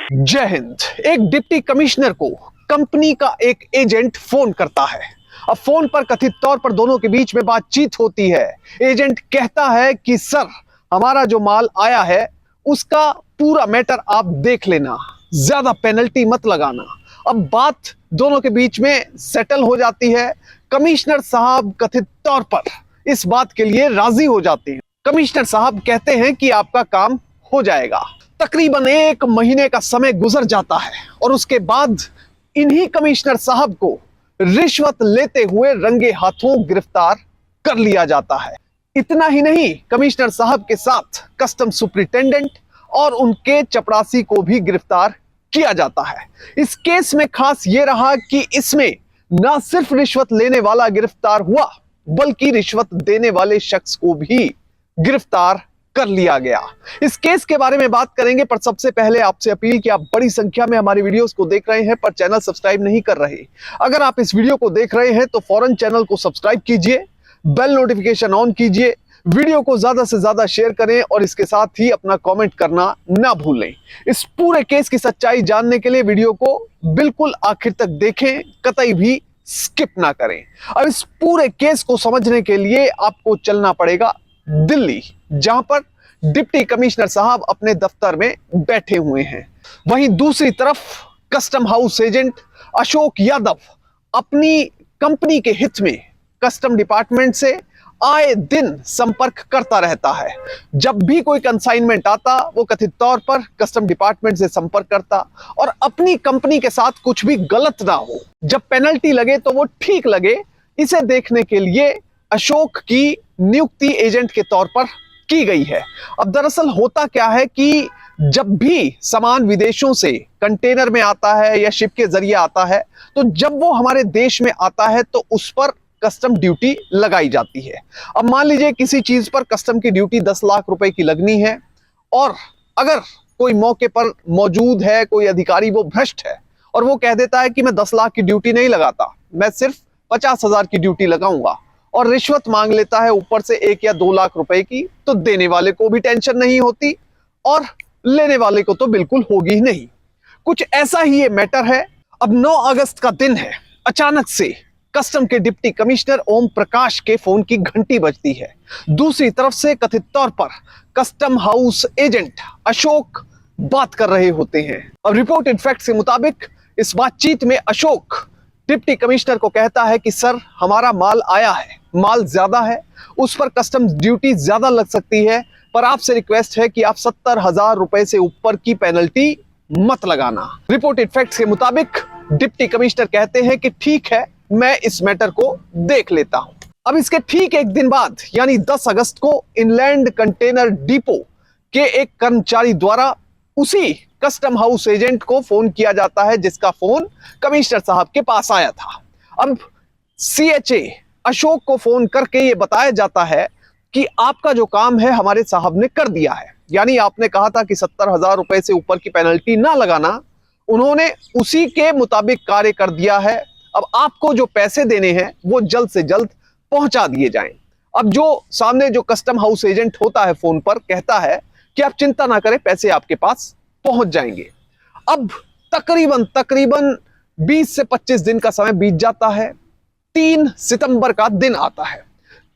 जय हिंद। एक deputy commissioner को कंपनी का एक एजेंट फोन करता है। अब फोन पर कथित तौर पर दोनों के बीच में बातचीत होती है। एजेंट कहता है कि सर, हमारा जो माल आया है उसका पूरा मैटर आप देख लेना, ज्यादा पेनल्टी मत लगाना। अब बात दोनों के बीच में सेटल हो जाती है। कमिश्नर साहब कथित तौर पर इस बात के लिए राजी हो जाते हैं। कमिश्नर साहब कहते हैं कि आपका काम हो जाएगा। तकरीबन 1 महीने का समय गुजर जाता है और उसके बाद इन्हीं कमिश्नर साहब को रिश्वत लेते हुए रंगे हाथों गिरफ्तार कर लिया जाता है। इतना ही नहीं, कमिश्नर साहब के साथ कस्टम सुपरिटेंडेंट और उनके चपरासी को भी गिरफ्तार किया जाता है। इस केस में खास यह रहा कि इसमें न सिर्फ रिश्वत लेने वाला गिरफ्तार हुआ, बल्कि रिश्वत देने वाले शख्स को भी गिरफ्तार कर लिया गया। इस केस के बारे में बात करेंगे, पर सबसे पहले आपसे अपील कि आप बड़ी संख्या में हमारी वीडियोस को देख रहे हैं पर चैनल सब्सक्राइब नहीं कर रहे। अगर आप इस वीडियो को देख रहे हैं तो फौरन चैनल को सब्सक्राइब कीजिए, बेल नोटिफिकेशन ऑन कीजिए, वीडियो को ज्यादा से ज्यादा शेयर करें और इसके साथ ही अपना कमेंट करना ना भूलें। इस पूरे केस की सच्चाई जानने के लिए वीडियो को बिल्कुल आखिर तक देखें, कतई भी स्किप ना करें। और इस पूरे केस को समझने के लिए आपको चलना पड़ेगा दिल्ली, जहां पर डिप्टी कमिश्नर साहब अपने दफ्तर में बैठे हुए हैं। वहीं दूसरी तरफ custom house agent Ashok Yadav अपनी कंपनी के हित में कस्टम डिपार्टमेंट से आए दिन संपर्क करता रहता है। जब भी कोई कंसाइनमेंट आता, वो कथित तौर पर कस्टम डिपार्टमेंट से संपर्क करता और अपनी कंपनी के साथ कुछ भी गलत ना हो, जब पेनल्टी लगे तो वो ठीक लगे, इसे देखने के लिए अशोक की नियुक्ति एजेंट के तौर पर की गई है। अब दरअसल होता क्या है कि जब भी सामान विदेशों से कंटेनर में आता है या शिप के जरिए आता है, तो जब वो हमारे देश में आता है तो उस पर कस्टम ड्यूटी लगाई जाती है। अब मान लीजिए किसी चीज पर कस्टम की ड्यूटी 10 लाख रुपए की लगनी है और अगर कोई मौके पर मौजूद है, कोई अधिकारी वो भ्रष्ट है और वो कह देता है कि मैं 10 लाख की ड्यूटी नहीं लगाता, मैं सिर्फ 50,000 की ड्यूटी लगाऊंगा, और रिश्वत मांग लेता है ऊपर से 1 या 2 लाख रुपए की, तो देने वाले को भी टेंशन नहीं होती और लेने वाले को तो बिल्कुल होगी ही नहीं। कुछ ऐसा ही ये मैटर है। अब 9 अगस्त का दिन है। अचानक से कस्टम के डिप्टी कमिश्नर ओम प्रकाश के फोन की घंटी बजती है। दूसरी तरफ से कथित तौर पर कस्टम हाउस एजेंट अशोक बात कर रहे होते हैं। अब रिपोर्टेड फैक्ट्स के मुताबिक इस बातचीत में अशोक डिप्टी कमिश्नर को कहता है कि सर, हमारा माल आया है, माल ज्यादा है, उस पर कस्टम ड्यूटी ज्यादा लग सकती है, पर आपसे रिक्वेस्ट है कि आप 70,000 रुपए से ऊपर की पेनल्टी मत लगाना। रिपोर्टेड फैक्ट्स के मुताबिक डिप्टी कमिश्नर कहते हैं कि ठीक है, मैं इस मैटर को देख लेता हूं। अब इसके ठीक एक दिन बाद यानी 10 अगस्त को इनलैंड कंटेनर डिपो के एक कर्मचारी द्वारा उसी कस्टम हाउस एजेंट को फोन किया जाता है जिसका फोन कमिश्नर साहब के पास आया था। अब सीएचए अशोक को फोन करके यह बताया जाता है कि आपका जो काम है हमारे साहब ने कर दिया है, यानी आपने कहा था कि 70,000 रुपए से ऊपर की पेनल्टी ना लगाना, उन्होंने उसी के मुताबिक कार्य कर दिया है। अब आपको जो पैसे देने हैं वो जल्द से जल्द पहुंचा दिए जाएं। अब जो सामने जो कस्टम हाउस एजेंट होता है फोन पर कहता है कि आप चिंता ना करें, पैसे आपके पास पहुंच जाएंगे। अब तकरीबन 20 से 25 दिन का समय बीत जाता है। 3 सितंबर का दिन आता है।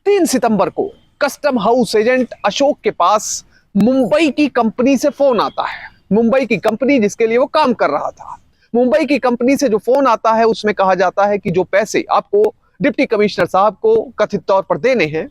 3 सितंबर को कस्टम हाउस एजेंट अशोक के पास मुंबई की कंपनी से फोन आता है। मुंबई की कंपनी जिसके लिए वो काम कर रहा था, मुंबई की कंपनी से जो फोन आता है उसमें कहा जाता है कि जो पैसे आपको डिप्टी कमिश्नर साहब को कथित तौर पर देने हैं,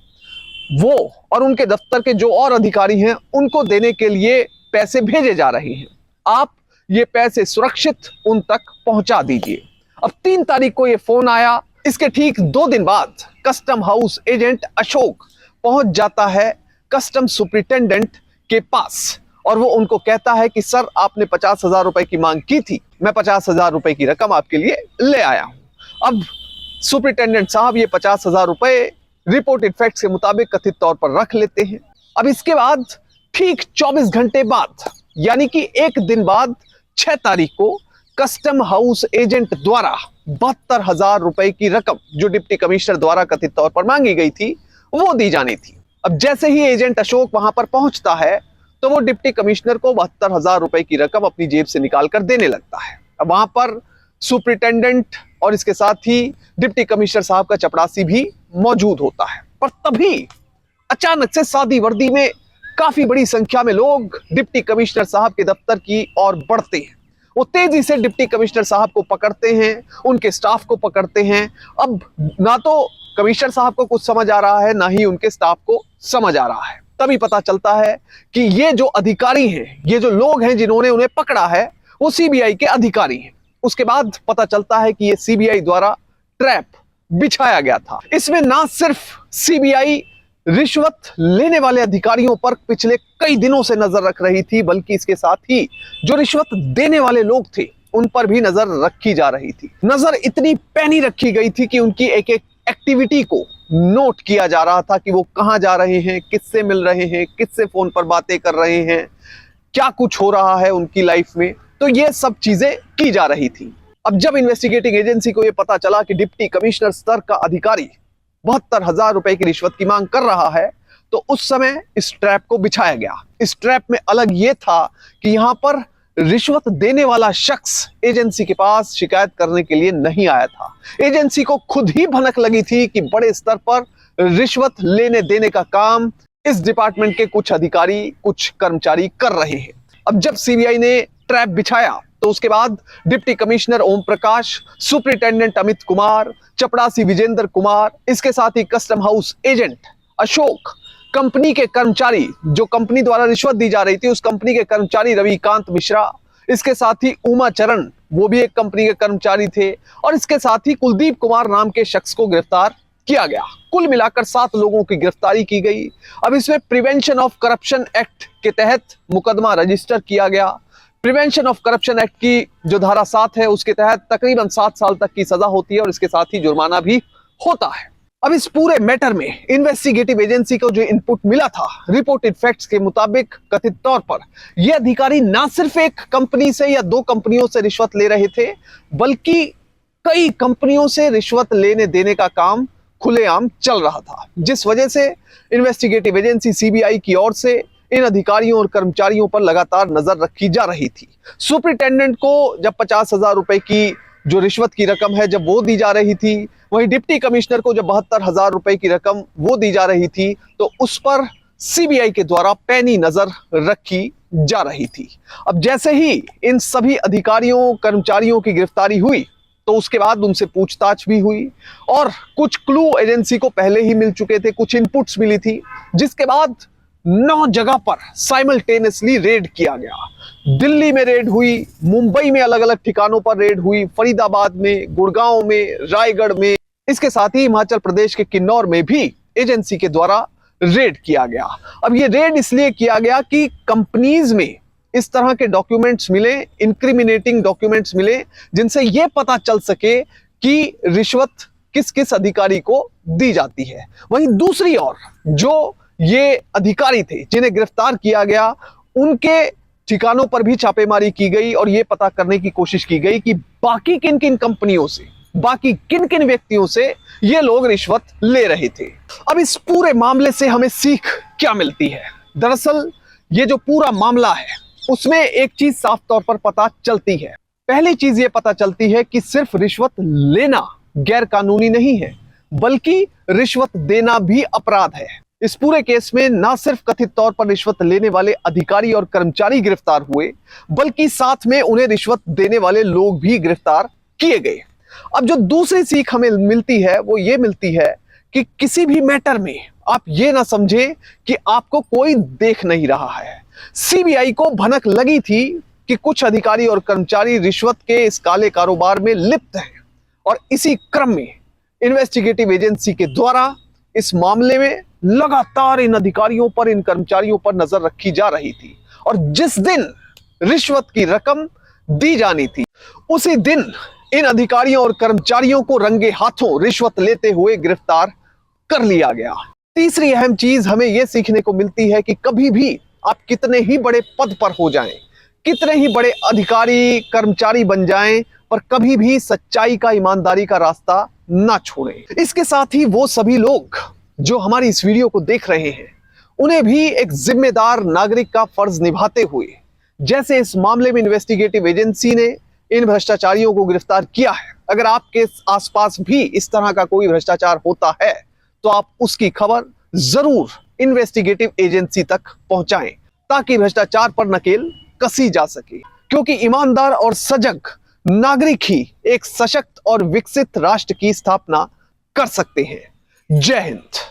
वो और उनके दफ्तर के जो और अधिकारी हैं उनको देने के लिए पैसे भेजे जा रहे हैं। आप ये पैसे सुरक्षित उन तक पहुंचा दीजिए। अब 3 तारीख को ये फोन आया। इसके ठीक 2 दिन बाद कस्टम हाउस एजेंट अशोक पहुंच जाता है कस्टम सुपरिटेंडेंट के पास और वो उनको कहता है कि सर, आपने 50,000 रुपए की मांग की थी, मैं 50,000 रुपए की रकम आपके लिए ले आया हूं। अब सुपरिटेंडेंट साहब ये 50,000 रुपए रिपोर्टेड फैक्ट्स के मुताबिक कथित तौर पर रख लेते हैं। अब इसके बाद ठीक 24 घंटे बाद यानी कि 1 दिन बाद 6 तारीख को कस्टम हाउस एजेंट द्वारा 72,000 रुपए की रकम जो डिप्टी कमिश्नर द्वारा कथित तौर पर मांगी गई थी वो दी जानी थी। अब जैसे ही एजेंट अशोक वहां पर पहुंचता है तो वो डिप्टी कमिश्नर को 72,000 रुपए की रकम अपनी जेब से निकाल कर देने लगता है। अब वहां पर सुपरिटेंडेंट और इसके साथ ही डिप्टी कमिश्नर साहब का चपरासी भी मौजूद होता है। पर तभी अचानक से सादी वर्दी में काफी बड़ी संख्या में लोग डिप्टी कमिश्नर साहब के दफ्तर की ओर बढ़ते हैं। वो तेजी से डिप्टी कमिश्नर साहब को पकड़ते हैं, उनके स्टाफ को पकड़ते हैं। अब ना तो कमिश्नर साहब को कुछ समझ आ रहा है, ना ही उनके स्टाफ को समझ आ रहा है। तभी पता चलता है कि ये जो अधिकारी हैं, ये जो लोग हैं जिन्होंने उन्हें पकड़ा है, वो सीबीआई के अधिकारी हैं। उसके बाद पता चलता है कि ये सीबीआई द्वारा ट्रैप बिछाया गया था। इसमें ना सिर्फ सीबीआई रिश्वत लेने वाले अधिकारियों पर पिछले कई दिनों से नजर रख रही थी, बल्कि इसके साथ ही जो रिश्वत देने वाले लोग थे उन पर भी नजर रखी जा रही थी। नजर इतनी पैनी रखी गई थी कि उनकी एक एक एक्टिविटी को नोट किया जा रहा था कि वो कहां जा रहे हैं, किससे मिल रहे हैं, किससे फोन पर बातें कर रहे हैं, क्या कुछ हो रहा है उनकी लाइफ में। तो ये सब चीजें की जा रही थी। अब जब इन्वेस्टिगेटिंग एजेंसी को यह पता चला कि डिप्टी कमिश्नर स्तर का अधिकारी 72,000 रुपए की रिश्वत की मांग कर रहा है, तो उस समय इस ट्रैप को बिछाया गया। इस ट्रैप में अलग यह था कि यहां पर रिश्वत देने वाला शख्स एजेंसी के पास शिकायत करने के लिए नहीं आया था। एजेंसी को खुद ही भनक लगी थी कि बड़े स्तर पर रिश्वत लेने देने का काम इस डिपार्टमेंट के कुछ अधिकारी, कुछ कर्मचारी कर रहे हैं। अब जब सीबीआई ने ट्रैप बिछाया तो उसके बाद deputy commissioner Om Prakash, superintendent Amit Kumar, चपरासी विजेंद्र कुमार, इसके साथ ही custom house agent Ashok, company के कर्मचारी, जो कंपनी द्वारा रिश्वत दी जा रही थी उस कंपनी के कर्मचारी रविकांत मिश्रा, इसके साथ ही उमा चरण, वो भी एक कंपनी के कर्मचारी थे, और इसके साथ ही कुलदीप कुमार नाम के शख्स को गिरफ्तार किया गया। कुल मिलाकर 7 लोगों की गिरफ्तारी की गई। अब इसमें प्रिवेंशन ऑफ करप्शन एक्ट के तहत मुकदमा रजिस्टर किया गया। प्रिवेंशन ऑफ करप्शन एक्ट की जो धारा 7 है उसके तहत तकरीबन 7 साल तक की सजा होती है और इसके साथ ही जुर्माना भी होता है। अब इस पूरे मैटर में इन्वेस्टिगेटिव एजेंसी को जो इनपुट मिला था, रिपोर्टेड फैक्ट्स के मुताबिक कथित तौर पर ये अधिकारी ना सिर्फ एक कंपनी से या 2 कंपनियों से रिश्वत ले रहे थे, बल्कि कई कंपनियों से रिश्वत लेने देने का काम खुलेआम चल रहा था, जिस वजह से इन्वेस्टिगेटिव एजेंसी सीबीआई की ओर से इन अधिकारियों और कर्मचारियों पर लगातार नजर रखी जा रही थी। सुपरिटेंडेंट को जब 50,000 रुपए की जो रिश्वत की रकम है जब वो दी जा रही थी, वहीं डिप्टी कमिश्नर को जब 72,000 रुपए की रकम वो दी जा रही थी, तो उस पर सीबीआई के द्वारा पैनी नजर रखी जा रही थी। अब जैसे ही इन सभी अधिकारियों कर्मचारियों की गिरफ्तारी हुई तो उसके बाद उनसे पूछताछ भी हुई और कुछ क्लू एजेंसी को पहले ही मिल चुके थे, कुछ इनपुट्स मिली थी, जिसके बाद 9 जगह पर साइमल्टेनियसली रेड किया गया। दिल्ली में रेड हुई, मुंबई में अलग अलग ठिकानों पर रेड हुई, फरीदाबाद में, गुड़गांव में, रायगढ़ में, इसके साथ ही हिमाचल प्रदेश के किन्नौर में भी एजेंसी के द्वारा रेड किया गया। अब ये रेड इसलिए किया गया कि कंपनीज में इस तरह के डॉक्यूमेंट्स मिले, इंक्रिमिनेटिंग डॉक्यूमेंट्स मिले, जिनसे यह पता चल सके कि रिश्वत किस किस अधिकारी को दी जाती है। वहीं दूसरी ओर जो ये अधिकारी थे जिन्हें गिरफ्तार किया गया, उनके ठिकानों पर भी छापेमारी की गई और यह पता करने की कोशिश की गई कि बाकी किन किन कंपनियों से, बाकी किन किन व्यक्तियों से ये लोग रिश्वत ले रहे थे। अब इस पूरे मामले से हमें सीख क्या मिलती है? दरअसल ये जो पूरा मामला है उसमें एक चीज साफ तौर पर पता चलती है। पहली चीज ये पता चलती है कि सिर्फ रिश्वत लेना गैर कानूनी नहीं है, बल्कि रिश्वत देना भी अपराध है। इस पूरे केस में ना सिर्फ कथित तौर पर रिश्वत लेने वाले अधिकारी और कर्मचारी गिरफ्तार हुए, बल्कि साथ में उन्हें रिश्वत देने वाले लोग भी गिरफ्तार किए गए। अब जो दूसरी सीख हमें मिलती है वो ये मिलती है कि किसी भी मैटर में आप ये ना समझें कि आपको कोई देख नहीं रहा है। सीबीआई को भनक लगी थी कि कुछ अधिकारी और कर्मचारी रिश्वत के इस काले कारोबार में लिप्त हैं और इसी क्रम में इन्वेस्टिगेटिव एजेंसी के द्वारा इस मामले में लगातार इन अधिकारियों पर, इन कर्मचारियों पर नजर रखी जा रही थी और जिस दिन रिश्वत की रकम दी जानी थी उसी दिन इन अधिकारियों और कर्मचारियों को रंगे हाथों रिश्वत लेते हुए गिरफ्तार कर लिया गया। तीसरी अहम चीज हमें यह सीखने को मिलती है कि कभी भी आप कितने ही बड़े पद पर हो जाएं, कितने ही बड़े अधिकारी कर्मचारी बन जाएं, पर कभी भी सच्चाई का, ईमानदारी का रास्ता ना छोड़ें। इसके साथ ही वो सभी लोग जो हमारी इस वीडियो को देख रहे हैं उन्हें भी एक जिम्मेदार नागरिक का फर्ज निभाते हुए, जैसे इस मामले में इन्वेस्टिगेटिव एजेंसी ने इन भ्रष्टाचारियों को गिरफ्तार किया है, अगर आपके आसपास भी इस तरह का कोई भ्रष्टाचार होता है तो आप उसकी खबर जरूर इन्वेस्टिगेटिव एजेंसी तक पहुंचाएं, ताकि भ्रष्टाचार पर नकेल कसी जा सके। क्योंकि ईमानदार और सजग नागरिक ही एक सशक्त और विकसित राष्ट्र की स्थापना कर सकते हैं। जय हिंद।